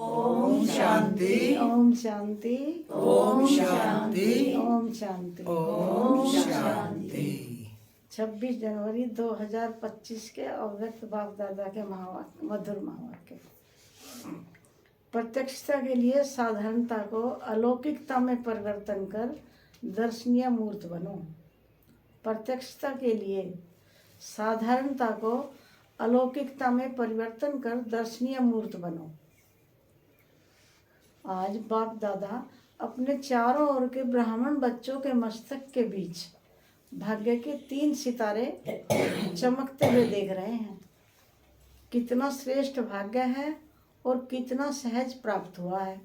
ओम शांति ओम शांति ओम शांति ओम शांति ओम शांति। 26 जनवरी 2025 के अव्यक्त बाप दादा के महावाक्य, मधुर महावाक्य। प्रत्यक्षता के लिए साधारणता को अलौकिकता में परिवर्तन कर दर्शनीय मूर्त बनो। प्रत्यक्षता के लिए साधारणता को अलौकिकता में परिवर्तन कर दर्शनीय मूर्त बनो। आज बाप दादा अपने चारों ओर के ब्राह्मण बच्चों के मस्तक के बीच भाग्य के 3 सितारे चमकते हुए देख रहे हैं। कितना श्रेष्ठ भाग्य है और कितना सहज प्राप्त हुआ है।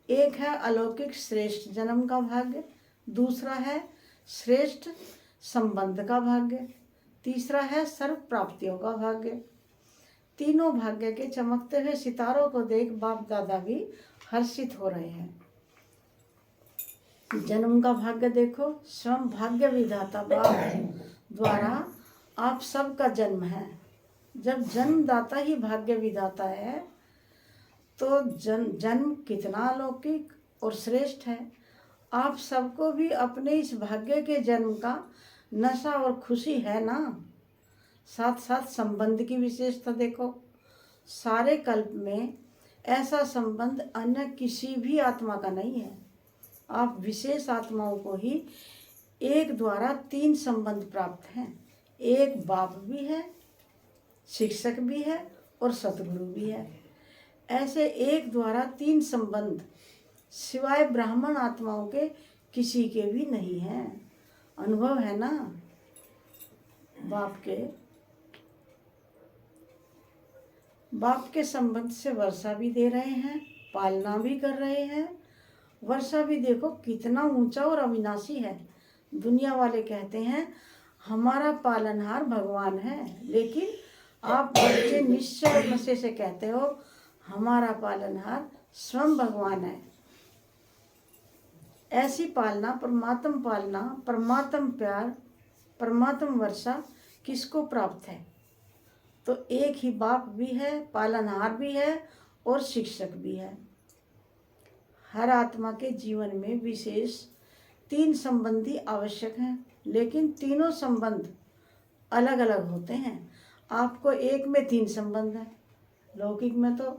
एक है अलौकिक श्रेष्ठ जन्म का भाग्य, दूसरा है श्रेष्ठ संबंध का भाग्य, तीसरा है सर्व प्राप्तियों का भाग्य। तीनों भाग्य के चमकते हुए सितारों को देख बाप दादा भी हर्षित हो रहे हैं। जन्म का भाग्य देखो, स्वयं भाग्य विधाता बाप द्वारा आप सबका जन्म है। जब जन्मदाता ही भाग्य विधाता है तो जन्म कितना अलौकिक और श्रेष्ठ है। आप सबको भी अपने इस भाग्य के जन्म का नशा और खुशी है ना। साथ साथ संबंध की विशेषता देखो। सारे कल्प में ऐसा संबंध अन्य किसी भी आत्मा का नहीं है। आप विशेष आत्माओं को ही एक द्वारा 3 संबंध प्राप्त हैं। एक बाप भी है, शिक्षक भी है और सतगुरु भी है। ऐसे एक द्वारा 3 संबंध सिवाय ब्राह्मण आत्माओं के किसी के भी नहीं हैं। अनुभव है ना बाप के संबंध से वर्षा भी दे रहे हैं, पालना भी कर रहे हैं। वर्षा भी देखो कितना ऊंचा और अविनाशी है। दुनिया वाले कहते हैं हमारा पालनहार भगवान है, लेकिन आप बच्चे निश्चय नशे से कहते हो हमारा पालनहार स्वयं भगवान है। ऐसी पालना, परमात्म प्यार, परमात्म वर्षा किसको प्राप्त है? तो एक ही बाप भी है, पालनहार भी है और शिक्षक भी है। हर आत्मा के जीवन में विशेष 3 संबंधी आवश्यक हैं, लेकिन तीनों संबंध अलग अलग होते हैं। आपको एक में 3 संबंध है, लौकिक में तो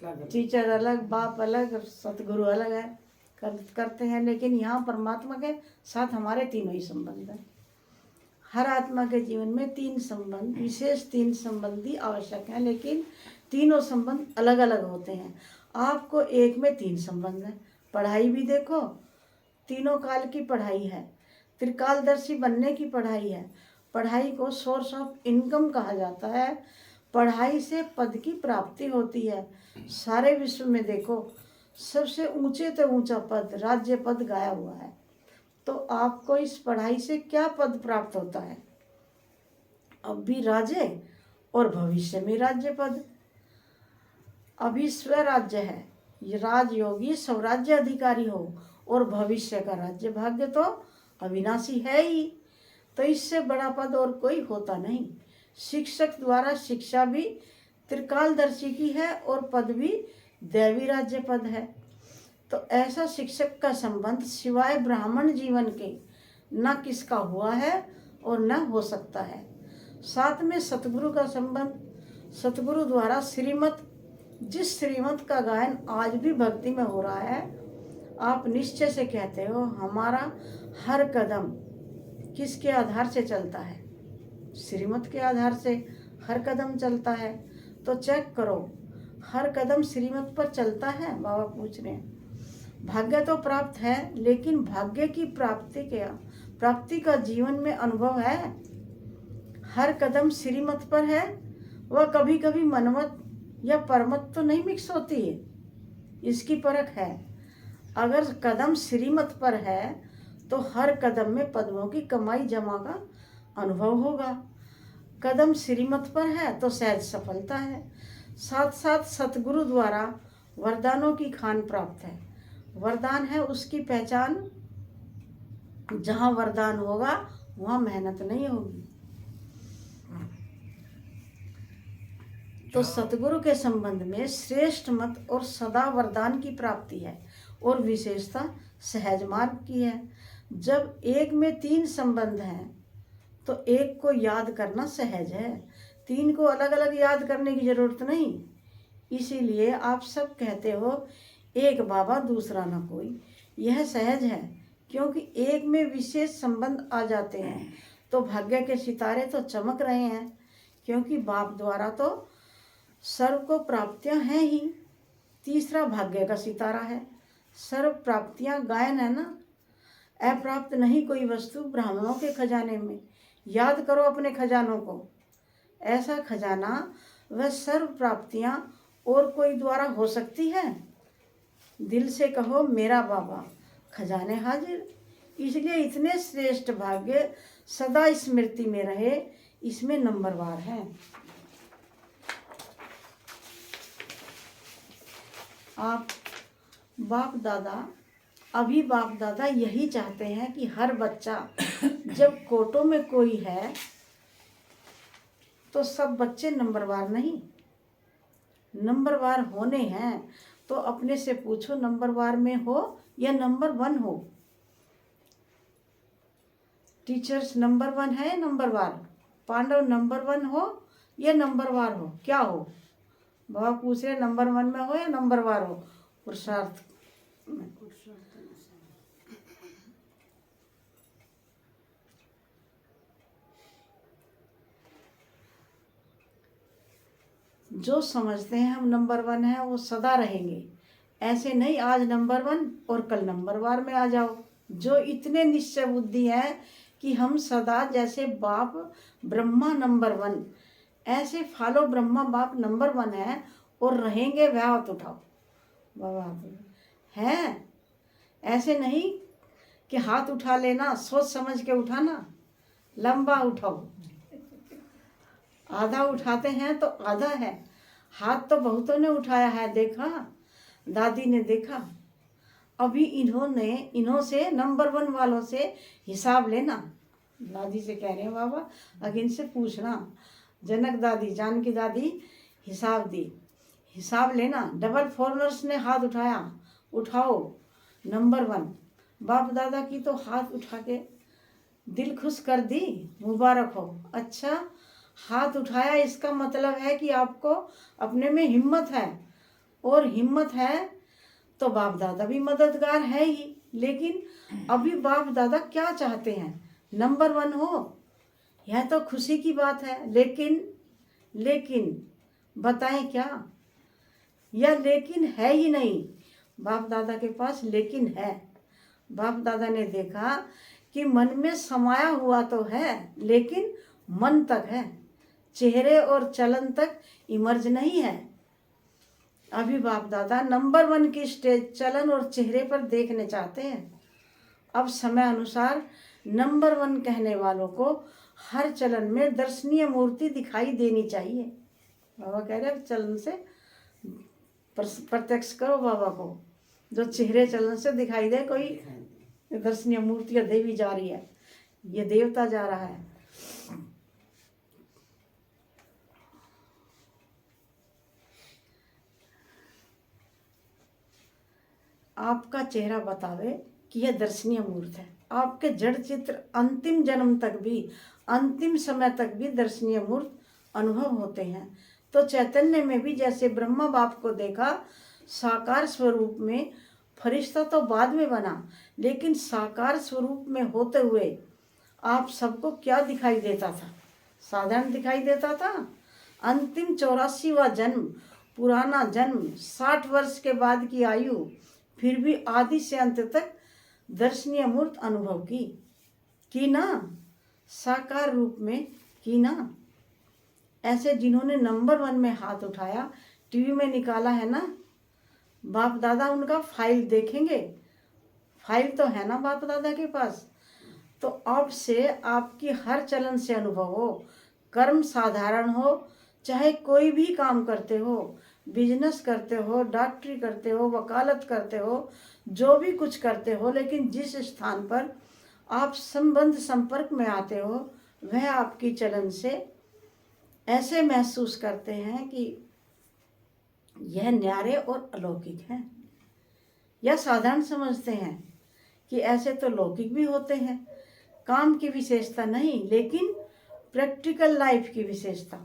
टीचर अलग, बाप अलग, सतगुरु अलग है करते हैं, लेकिन यहाँ परमात्मा के साथ हमारे तीनों ही संबंध हैं। हर आत्मा के जीवन में 3 संबंध, विशेष 3 संबंधी आवश्यक हैं, लेकिन तीनों संबंध अलग अलग होते हैं। आपको एक में 3 संबंध है। पढ़ाई भी देखो, तीनों काल की पढ़ाई है, त्रिकालदर्शी बनने की पढ़ाई है। पढ़ाई को सोर्स ऑफ इनकम कहा जाता है। पढ़ाई से पद की प्राप्ति होती है। सारे विश्व में देखो सबसे ऊंचे से ऊंचा पद राज्य पद गाया हुआ है। तो आपको इस पढ़ाई से क्या पद प्राप्त होता है? अब भी राज्य और भविष्य में राज्य पद। अभी स्वराज्य है, ये राजयोगी स्वराज्य अधिकारी हो, और भविष्य का राज्य भाग्य तो अविनाशी है ही। तो इससे बड़ा पद और कोई होता नहीं। शिक्षक द्वारा शिक्षा भी त्रिकालदर्शी की है और पद भी दैवी राज्य पद है। तो ऐसा शिक्षक का संबंध सिवाय ब्राह्मण जीवन के न किसका हुआ है और न हो सकता है। साथ में सतगुरु का संबंध, सतगुरु द्वारा श्रीमत, जिस श्रीमत का गायन आज भी भक्ति में हो रहा है, आप निश्चय से कहते हो हमारा हर कदम किसके आधार से चलता है? श्रीमत के आधार से हर कदम चलता है। तो चेक करो हर कदम श्रीमत पर चलता है? बाबा पूछ रहे हैं। भाग्य तो प्राप्त है, लेकिन भाग्य की प्राप्ति का जीवन में अनुभव है? हर कदम श्रीमत पर है? वह कभी कभी मनमत या परमत तो नहीं मिक्स होती है? इसकी परख है। अगर कदम श्रीमत पर है तो हर कदम में पद्मों की कमाई जमा का अनुभव होगा। कदम श्रीमत पर है तो सहज सफलता है। साथ साथ सतगुरु द्वारा वरदानों की खान प्राप्त है। वरदान है उसकी पहचान। जहाँ वरदान होगा वहाँ मेहनत नहीं होगी। तो सतगुरु के संबंध में श्रेष्ठ मत और सदा वरदान की प्राप्ति है और विशेषता सहज मार्ग की है। जब एक में 3 संबंध हैं तो एक को याद करना सहज है, 3 को अलग अलग याद करने की जरूरत नहीं। इसीलिए आप सब कहते हो एक बाबा दूसरा न कोई, यह सहज है क्योंकि एक में विशेष संबंध आ जाते हैं तो भाग्य के सितारे तो चमक रहे हैं, क्योंकि बाप द्वारा तो सर्व को प्राप्तियां हैं ही। तीसरा भाग्य का सितारा है, सर्व प्राप्तियां गायन है ना। अप्राप्त नहीं कोई वस्तु ब्राह्मणों के खजाने में, याद करो अपने खजानों को। ऐसा खजाना वह सर्व प्राप्तियां और कोई द्वारा हो सकती है? दिल से कहो मेरा बाबा, खजाने हाजिर। इसलिए इतने श्रेष्ठ भाग्य सदा स्मृति में रहे, इसमें नंबरवार हैं। आप बाप दादा यही चाहते हैं कि हर बच्चा, जब कोटों में कोई है तो सब बच्चे नंबरवार नहीं, नंबरवार होने हैं तो अपने से पूछो नंबरवार में हो या नंबर 1 हो। टीचर्स नंबर 1 है या नंबरवार? पांडव नंबर 1 हो या नंबरवार हो? क्या हो? बाबा पूछ रहे नंबर 1 में हो या नंबरवार हो? पुरुषार्थ में। जो समझते हैं हम नंबर 1 है वो सदा रहेंगे। ऐसे नहीं आज नंबर 1 और कल नंबरवार में आ जाओ। जो इतने निश्चय बुद्धि है कि हम सदा जैसे बाप ब्रह्मा नंबर 1, ऐसे फॉलो ब्रह्मा बाप नंबर 1 है और रहेंगे। वह हाथ उठाओ बाबा, है ऐसे नहीं कि हाथ उठा लेना, सोच समझ के उठाना, लंबा उठाओ। आधा उठाते हैं तो आधा है, हाथ तो बहुतों ने उठाया है, देखा दादी ने देखा। अभी इन्हों से नंबर 1 वालों से हिसाब लेना। दादी से कह रहे हैं बाबा अगर इनसे पूछना। जनक दादी, जानकी दादी हिसाब दी, हिसाब लेना। डबल फॉरनर्स ने हाथ उठाया, उठाओ नंबर 1। बाप दादा की तो हाथ उठा के दिल खुश कर दी, मुबारक हो। अच्छा हाथ उठाया इसका मतलब है कि आपको अपने में हिम्मत है, और हिम्मत है तो बाप दादा भी मददगार है ही। लेकिन अभी बाप दादा क्या चाहते हैं? नंबर 1 हो, यह तो खुशी की बात है। लेकिन बताएं क्या? या लेकिन है ही नहीं? बाप दादा के पास लेकिन है। बाप दादा ने देखा कि मन में समाया हुआ तो है लेकिन मन तक है, चेहरे और चलन तक इमर्ज नहीं है। अभी बाप दादा नंबर 1 की स्टेज चलन और चेहरे पर देखने चाहते हैं। अब समय अनुसार नंबर 1 कहने वालों को हर चलन में दर्शनीय मूर्ति दिखाई देनी चाहिए। बाबा कह रहे चलन से प्रत्यक्ष करो बाबा को, जो चेहरे चलन से दिखाई दे। कोई दर्शनीय मूर्ति देवी जा रही है, ये देवता जा रहा है। आपका चेहरा बतावे कि यह दर्शनीय मूर्त है। आपके जड़ चित्र अंतिम जन्म तक भी, अंतिम समय तक भी दर्शनीय मूर्त अनुभव होते हैं। तो चैतन्य में भी जैसे ब्रह्मा बाप को देखा साकार स्वरूप में, फरिश्ता तो बाद में बना, लेकिन साकार स्वरूप में होते हुए आप सबको क्या दिखाई देता था? साधारण दिखाई देता था। अंतिम 84वां जन्म, पुराना जन्म, 60 वर्ष के बाद की आयु, फिर भी आदि से अंत तक दर्शनीय मूर्त अनुभव की ना, साकार रूप में की ना। ऐसे जिन्होंने नंबर 1 में हाथ उठाया, टीवी में निकाला है ना, बाप दादा उनका फाइल देखेंगे। फाइल तो है ना बाप दादा के पास। तो अब से आपकी हर चलन से अनुभव हो, कर्म साधारण हो, चाहे कोई भी काम करते हो, बिजनेस करते हो, डॉक्टरी करते हो, वकालत करते हो, जो भी कुछ करते हो, लेकिन जिस स्थान पर आप संबंध संपर्क में आते हो वह आपकी चलन से ऐसे महसूस करते हैं कि यह न्यारे और अलौकिक हैं, या साधारण समझते हैं कि ऐसे तो लौकिक भी होते हैं। काम की विशेषता नहीं, लेकिन प्रैक्टिकल लाइफ की विशेषता।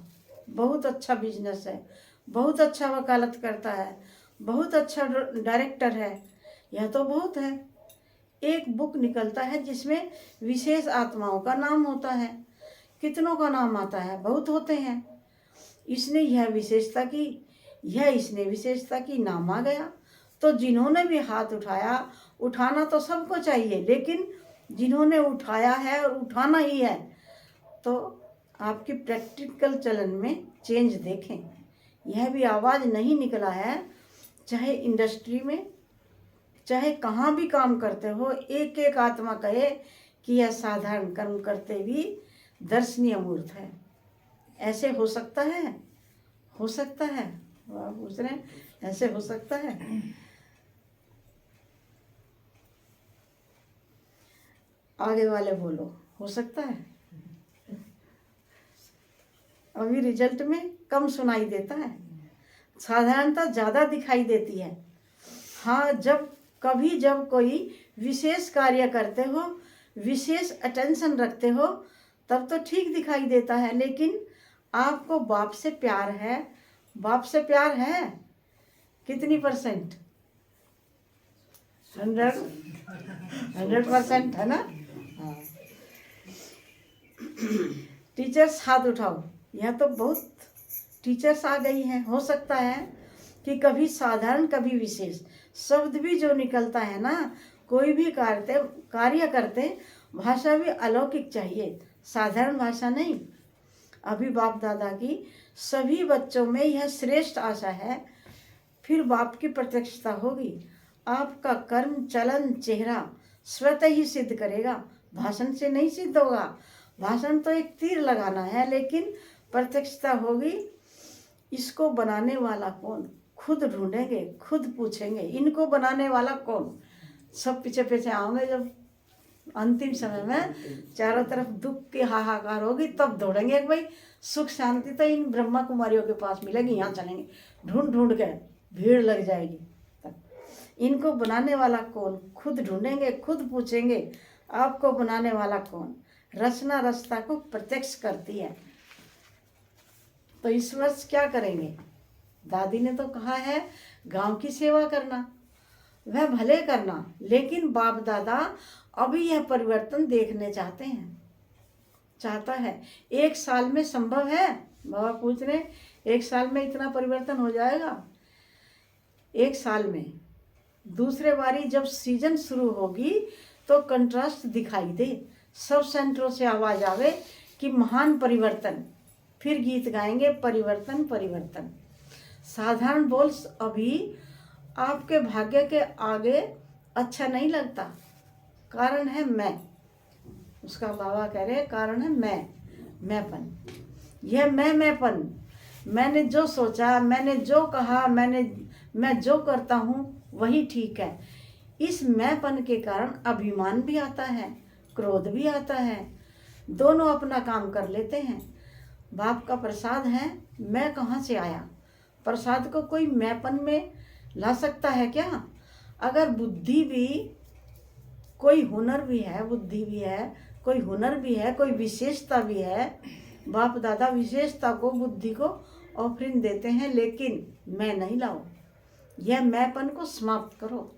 बहुत अच्छा बिजनेस है, बहुत अच्छा वकालत करता है, बहुत अच्छा डायरेक्टर है, यह तो बहुत है। एक बुक निकलता है जिसमें विशेष आत्माओं का नाम होता है, कितनों का नाम आता है? बहुत होते हैं। इसने इसने विशेषता की, नाम आ गया। तो जिन्होंने भी हाथ उठाया, उठाना तो सबको चाहिए, लेकिन जिन्होंने उठाया है और उठाना ही है, तो आपकी प्रैक्टिकल चलन में चेंज देखें। यह भी आवाज़ नहीं निकला है, चाहे इंडस्ट्री में, चाहे कहाँ भी काम करते हो, एक एक आत्मा कहे कि यह साधारण कर्म करते भी दर्शनीय मूर्त है। ऐसे हो सकता है? हो सकता है? आप पूछ रहे हैं ऐसे हो सकता है? आगे वाले बोलो, हो सकता है? अभी रिजल्ट में कम सुनाई देता है, साधारणता ज़्यादा दिखाई देती है। हाँ, जब कोई विशेष कार्य करते हो, विशेष अटेंशन रखते हो, तब तो ठीक दिखाई देता है। लेकिन आपको बाप से प्यार है, बाप से प्यार है कितनी %? 100% है ना? हाँ। टीचर्स हाथ उठाओ। यह तो बहुत टीचर्स आ गई हैं। हो सकता है कि कभी साधारण कभी विशेष शब्द भी जो निकलता है ना, कोई भी कार्य करते भाषा भी अलौकिक चाहिए, साधारण भाषा नहीं। अभी बाप दादा की सभी बच्चों में यह श्रेष्ठ आशा है, फिर बाप की प्रत्यक्षता होगी। आपका कर्म, चलन, चेहरा स्वतः ही सिद्ध करेगा, भाषण से नहीं सिद्ध होगा। भाषण तो एक तीर लगाना है, लेकिन प्रत्यक्षता होगी। इसको बनाने वाला कौन? खुद ढूंढेंगे, खुद पूछेंगे, इनको बनाने वाला कौन? सब पीछे पीछे आओगे। जब अंतिम समय में चारों तरफ दुख की हाहाकार होगी, तब दौड़ेंगे कि भाई सुख शांति तो इन ब्रह्मा कुमारियों के पास मिलेगी, यहाँ चलेंगे। ढूंढ ढूंढ के भीड़ लग जाएगी। तब इनको बनाने वाला कौन? खुद ढूंढेंगे, खुद पूछेंगे, आपको बनाने वाला कौन? रचना रचता को प्रत्यक्ष करती है। तो इस वर्ष क्या करेंगे? दादी ने तो कहा है गांव की सेवा करना, वह भले करना, लेकिन बाप दादा अभी यह परिवर्तन देखने चाहता है। 1 साल में संभव है? बाबा पूछ रहे 1 साल में इतना परिवर्तन हो जाएगा? 1 साल में। दूसरे बारी जब सीजन शुरू होगी तो कंट्रास्ट दिखाई दे, सब सेंटरों से आवाज आवे कि महान परिवर्तन। फिर गीत गाएंगे परिवर्तन परिवर्तन। साधारण बोल अभी आपके भाग्य के आगे अच्छा नहीं लगता। कारण है मैं, उसका बाबा कह रहे कारण है मैंपन। यह मैंपन, मैंने जो सोचा, मैंने जो कहा, मैं जो करता हूँ वही ठीक है। इस मैंपन के कारण अभिमान भी आता है, क्रोध भी आता है, दोनों अपना काम कर लेते हैं। बाप का प्रसाद है, मैं कहाँ से आया? प्रसाद को कोई मैंपन में ला सकता है क्या? अगर बुद्धि भी, कोई हुनर भी है, बुद्धि भी है, कोई हुनर भी है, कोई विशेषता भी है, बाप दादा विशेषता को, बुद्धि को ऑफरिंग देते हैं, लेकिन मैं नहीं लाओ। यह मैंपन को समाप्त करो।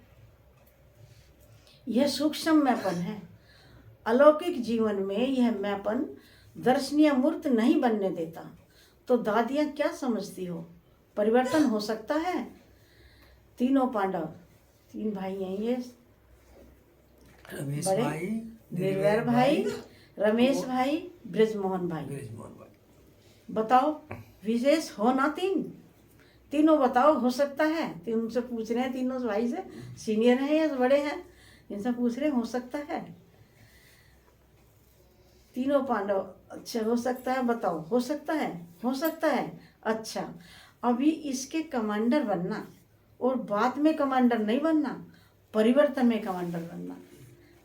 यह सूक्ष्म मैंपन है। अलौकिक जीवन में यह मैंपन दर्शनीय मूर्त नहीं बनने देता। तो दादियाँ क्या समझती हो? परिवर्तन हो सकता है? तीनों पांडव, 3 भाई हैं ये, रमेश बड़े भाई, निर्वैर भाई, रमेश भाई, ब्रजमोहन भाई। बताओ विशेष हो ना? तीनों बताओ, हो सकता है? उनसे पूछ रहे हैं, तीनों भाई से, सीनियर हैं या बड़े हैं, इनसे पूछ रहे हैं हो सकता है? तीनों पांडव, अच्छा हो सकता है, बताओ हो सकता है? हो सकता है। अच्छा, अभी इसके कमांडर बनना और बाद में कमांडर नहीं बनना, परिवर्तन में कमांडर बनना।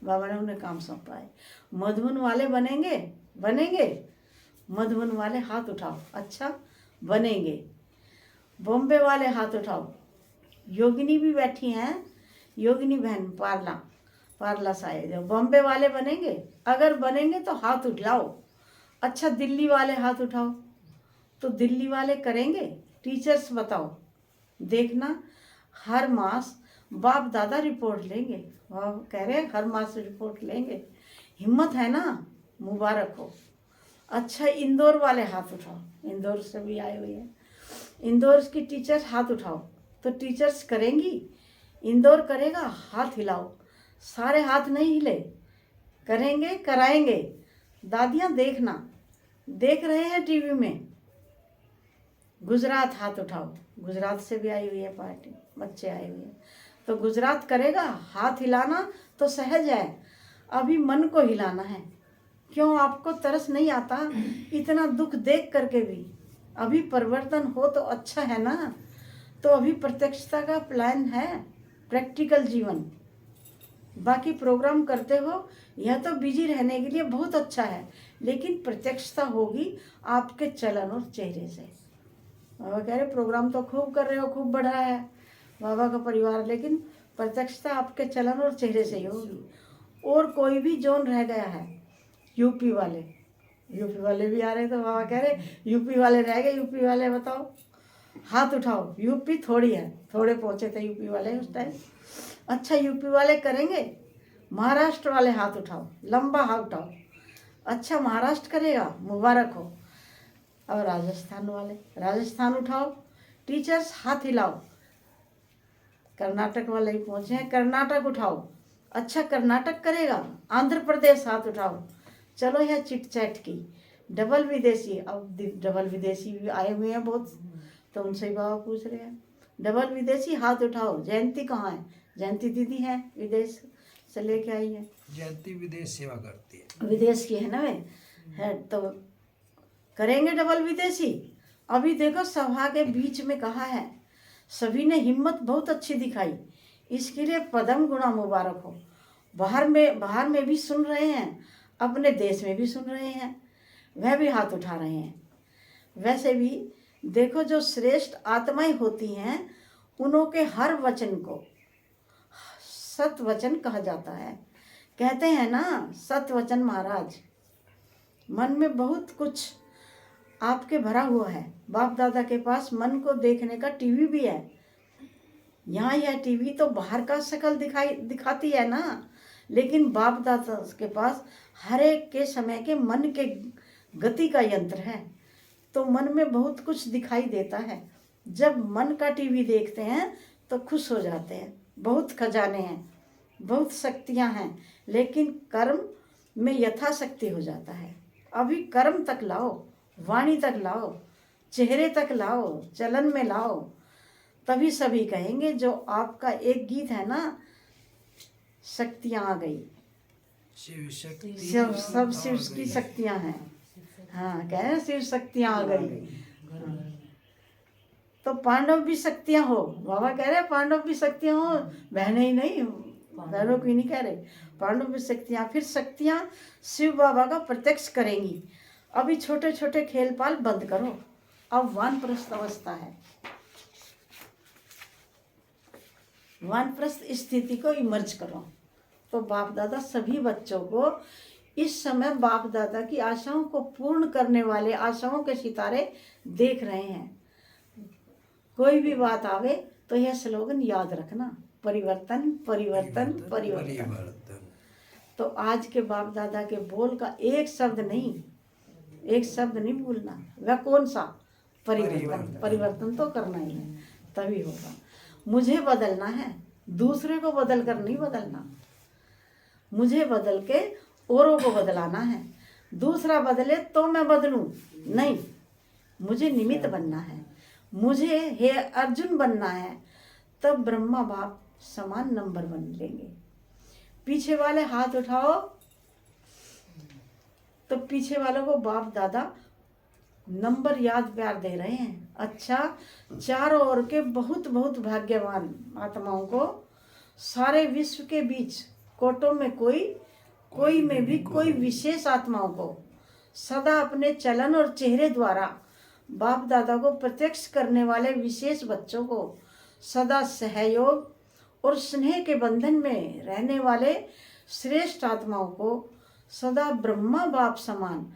बाबा ने उन्हें काम सौंपा है। मधुबन वाले बनेंगे, मधुबन वाले हाथ उठाओ, अच्छा बनेंगे। बॉम्बे वाले हाथ उठाओ। योगिनी भी बैठी हैं, योगिनी बहन पारला साहेब, बॉम्बे वाले बनेंगे? अगर बनेंगे तो हाथ उठाओ। अच्छा दिल्ली वाले हाथ उठाओ। तो दिल्ली वाले करेंगे? टीचर्स बताओ। देखना हर मास बाप दादा रिपोर्ट लेंगे। वह कह रहे हैं हर मास रिपोर्ट लेंगे। हिम्मत है ना, मुबारक हो। अच्छा इंदौर वाले हाथ उठाओ, इंदौर से भी आए हुए हैं। इंदौर की टीचर्स हाथ उठाओ। तो टीचर्स करेंगी? इंदौर करेगा? हाथ हिलाओ। सारे हाथ नहीं हिले, करेंगे कराएंगे। दादियाँ देखना, देख रहे हैं टीवी में। गुजरात हाथ उठाओ, गुजरात से भी आई हुई है पार्टी, बच्चे आए हुए हैं। तो गुजरात करेगा? हाथ हिलाना तो सहज है, अभी मन को हिलाना है। क्यों आपको तरस नहीं आता इतना दुख देख करके भी? अभी परिवर्तन हो तो अच्छा है ना। तो अभी प्रत्यक्षता का प्लान है, प्रैक्टिकल जीवन। बाकी प्रोग्राम करते हो, यह तो बिजी रहने के लिए बहुत अच्छा है, लेकिन प्रत्यक्षता होगी आपके चलन और चेहरे से। बाबा कह रहे प्रोग्राम तो खूब कर रहे हो, खूब बढ़ा है बाबा का परिवार, लेकिन प्रत्यक्षता आपके चलन और चेहरे से ही होगी। और कोई भी जोन रह गया है, यूपी वाले भी आ रहे, तो बाबा कह रहे यूपी वाले रह गए, यूपी वाले बताओ, हाथ उठाओ। यूपी थोड़ी है, थोड़े पहुंचे थे यूपी वाले उस टाइम। अच्छा यूपी वाले करेंगे? महाराष्ट्र वाले हाथ उठाओ, लंबा हाथ उठाओ। अच्छा महाराष्ट्र करेगा? मुबारक हो। और राजस्थान वाले, राजस्थान उठाओ। टीचर्स हाथ हिलाओ। कर्नाटक वाले ही पहुंचे हैं, कर्नाटक उठाओ। अच्छा कर्नाटक करेगा? आंध्र प्रदेश हाथ उठाओ। चलो यह चिट चैट की डबल विदेशी, अब डबल विदेशी भी आए हुए हैं बहुत, तो उनसे ही बाबा पूछ रहे हैं। डबल विदेशी हाथ उठाओ। जयंती कहाँ है? जयंती दीदी है, विदेश से लेके आई है। जयंती विदेश सेवा करती है, विदेश की है ना वे, है तो करेंगे डबल विदेशी। अभी देखो सभा के बीच में कहा है, सभी ने हिम्मत बहुत अच्छी दिखाई, इसके लिए पदम गुणा मुबारक हो। बाहर में भी सुन रहे हैं, अपने देश में भी सुन रहे हैं, वह भी हाथ उठा रहे हैं। वैसे भी देखो जो श्रेष्ठ आत्माएं होती हैं, उन्हों के हर वचन को सत वचन कहा जाता है। कहते हैं ना सत वचन महाराज। मन में बहुत कुछ आपके भरा हुआ है। बाप दादा के पास मन को देखने का टीवी भी है। यहाँ यह टीवी तो बाहर का शक्ल दिखाती है ना, लेकिन बाप दादा के पास हर एक के समय के मन के गति का यंत्र है। तो मन में बहुत कुछ दिखाई देता है। जब मन का टीवी देखते हैं तो खुश हो जाते हैं। बहुत खजाने हैं, बहुत शक्तियाँ हैं, लेकिन कर्म में यथाशक्ति हो जाता है। अभी कर्म तक लाओ, वाणी तक लाओ, चेहरे तक लाओ, चलन में लाओ, तभी सभी कहेंगे। जो आपका एक गीत है ना, शक्तियाँ आ गई, शिव शक्ति सब शिव की शक्तियाँ हैं। हाँ कह रहे हैं शिव शक्तियाँ आ गई। तो पांडव भी शक्तियाँ हो, बाबा कह रहे हैं पांडव भी शक्तियाँ हो, बहनें ही नहीं, बहनों की नहीं कह रहे, पांडव भी शक्तियाँ। फिर शक्तियाँ शिव बाबा का प्रत्यक्ष करेंगी। अभी छोटे छोटे खेल पाल बंद करो, अब वानप्रस्थ अवस्था है। वानप्रस्थ स्थिति को इमर्ज करो। तो बाप दादा सभी बच्चों को इस समय बाप दादा की आशाओं को पूर्ण करने वाले आशाओं के सितारे देख रहे हैं। कोई भी बात आवे तो यह स्लोगन याद रखना, परिवर्तन परिवर्तन परिवर्तन। तो आज के बाप दादा के बोल का एक शब्द नहीं भूलना। वह कौन सा? परिवर्तन। परिवर्तन तो करना ही है, तभी होगा। मुझे बदलना है, दूसरे को बदल कर नहीं बदलना। मुझे बदल के औरों को बदलाना है। दूसरा बदले तो मैं बदलूं नहीं, मुझे निमित्त बनना है। मुझे हे अर्जुन बनना है, तब ब्रह्मा बाप समान नंबर बन लेंगे। पीछे वाले हाथ उठाओ। तो पीछे वालों को बाप दादा नंबर याद प्यार दे रहे हैं। अच्छा चारों ओर के बहुत बहुत भाग्यवान आत्माओं को, सारे विश्व के बीच कोटों में कोई में भी कोई विशेष आत्माओं को सदा अपने चलन और चेहरे द्वारा बाप दादा को प्रत्यक्ष करने वाले विशेष बच्चों को सदा सहयोग और स्नेह के बंधन में रहने वाले श्रेष्ठ आत्माओं को सदा ब्रह्मा बाप समान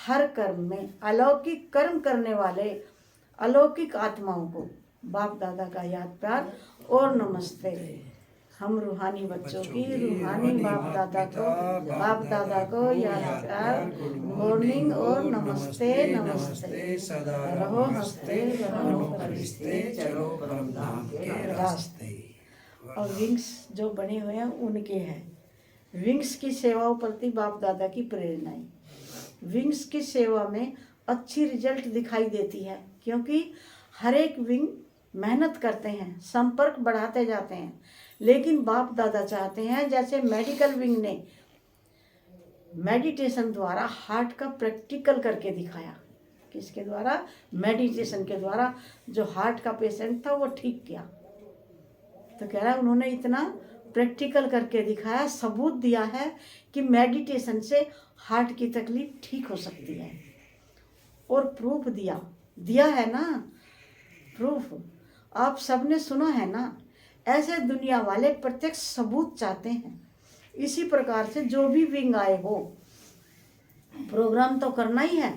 हर कर्म में अलौकिक कर्म करने वाले अलौकिक आत्माओं को बाप दादा का याद प्यार और नमस्ते। हम रूहानी बच्चों की रूहानी बाप दादा को याद प्यार मॉर्निंग और नमस्ते नमस्ते। सदा रहो हंसते रहो फरिश्ते चलो परम धाम के रास्ते। और विंग्स जो बने हुए हैं उनके हैं। विंग्स की सेवाओं प्रति बाप दादा की प्रेरणाएं। विंग्स की सेवा में अच्छी रिजल्ट दिखाई देती है क्योंकि हर एक विंग मेहनत करते हैं, संपर्क बढ़ाते जाते हैं, लेकिन बाप दादा चाहते हैं जैसे मेडिकल विंग ने मेडिटेशन द्वारा हार्ट का प्रैक्टिकल करके दिखाया। किसके द्वारा? मेडिटेशन के द्वारा जो हार्ट का पेशेंट था वो ठीक किया। तो कह रहा है उन्होंने इतना प्रैक्टिकल करके दिखाया, सबूत दिया है कि मेडिटेशन से हार्ट की तकलीफ ठीक हो सकती है। और प्रूफ दिया है ना, प्रूफ आप सबने सुना है ना। ऐसे दुनिया वाले प्रत्यक्ष सबूत चाहते हैं। इसी प्रकार से जो भी विंग आए हो, प्रोग्राम तो करना ही है,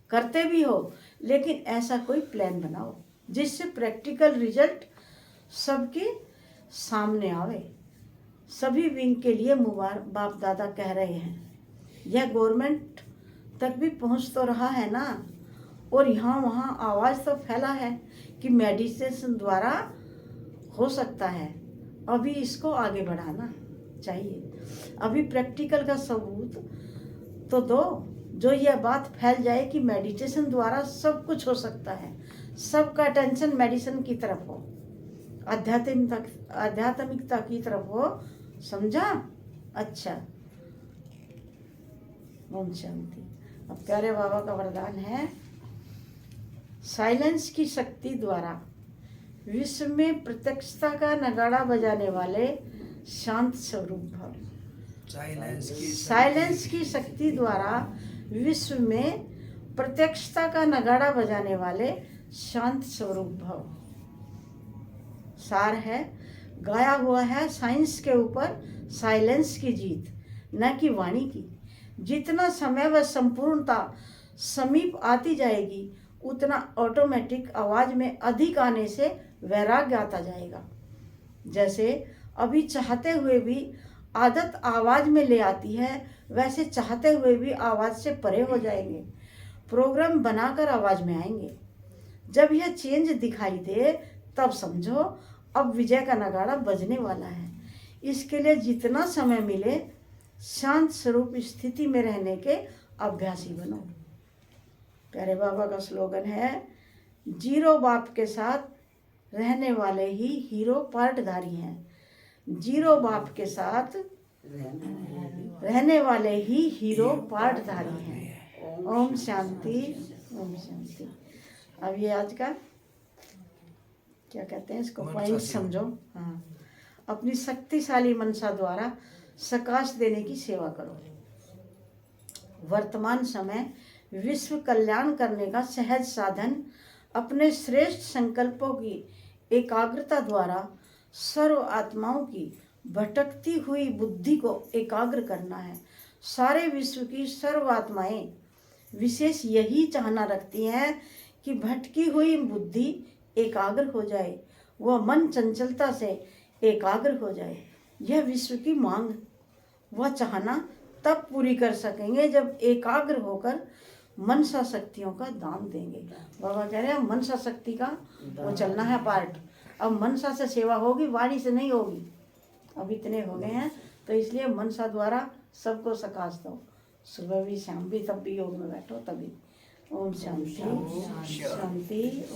करते भी हो, लेकिन ऐसा कोई प्लान बनाओ जिससे प्रैक्टिकल रिजल्ट सबके सामने आवे। सभी विंग के लिए मुबारक बाप दादा कह रहे हैं। यह गवर्नमेंट तक भी पहुंच तो रहा है ना, और यहाँ वहाँ आवाज़ तो फैला है कि मेडिटेशन द्वारा हो सकता है। अभी इसको आगे बढ़ाना चाहिए। अभी प्रैक्टिकल का सबूत तो दो जो यह बात फैल जाए कि मेडिटेशन द्वारा सब कुछ हो सकता है। सबका अटेंशन मेडिसिन की तरफ हो, आध्यात्मिकता की तरफ हो। समझा? अच्छा, ओम शांति। अब प्यारे बाबा का वरदान है, साइलेंस की शक्ति द्वारा विश्व में प्रत्यक्षता का नगाड़ा बजाने वाले शांत स्वरूप भव। साइलेंस की शक्ति द्वारा विश्व में प्रत्यक्षता का नगाड़ा बजाने वाले शांत स्वरूप भव। सार है, गाया हुआ है साइंस के ऊपर साइलेंस की जीत, न कि वाणी की। जितना समय व संपूर्णता समीप आती जाएगी उतना ऑटोमेटिक आवाज में अधिक आने से वैराग्य आता जाएगा। जैसे अभी चाहते हुए भी आदत आवाज में ले आती है, वैसे चाहते हुए भी आवाज से परे हो जाएंगे, प्रोग्राम बनाकर आवाज में आएंगे। जब यह चेंज दिखाई दे तब समझो अब विजय का नगाड़ा बजने वाला है। इसके लिए जितना समय मिले शांत स्वरूप स्थिति में रहने के अभ्यासी बनो। प्यारे बाबा का स्लोगन है, जीरो बाप के साथ रहने वाले ही हीरो पार्टधारी हैं। जीरो बाप के साथ रहने वाले ही हीरो पार्टधारी हैं। ओम शांति, ओम शांति। अब ये आज का क्या कहते हैं, इसको पॉइंट समझो। हाँ, अपनी शक्तिशाली मनसा द्वारा सकाश देने की सेवा करो। वर्तमान समय विश्व कल्याण करने का सहज साधन अपने श्रेष्ठ संकल्पों की एकाग्रता द्वारा सर्व आत्माओं की भटकती हुई बुद्धि को एकाग्र करना है। सारे विश्व की सर्व आत्माएं विशेष यही चाहना रखती हैं कि भटकी हुई बुद्धि एकाग्र हो जाए, वह मन चंचलता से एकाग्र हो जाए। यह विश्व की मांग, वह चाहना तब पूरी कर सकेंगे जब एकाग्र होकर मनसा शक्तियों का दान देंगे। बाबा कह रहे हैं मनसा शक्ति का वो चलना है पार्ट। अब मनसा से सेवा होगी, वाणी से नहीं होगी। अब इतने हो गए हैं तो इसलिए मनसा द्वारा सबको सकाश दो। सुबह भी शाम भी, तब भी योग में बैठो तभी। ओम शांति शांति।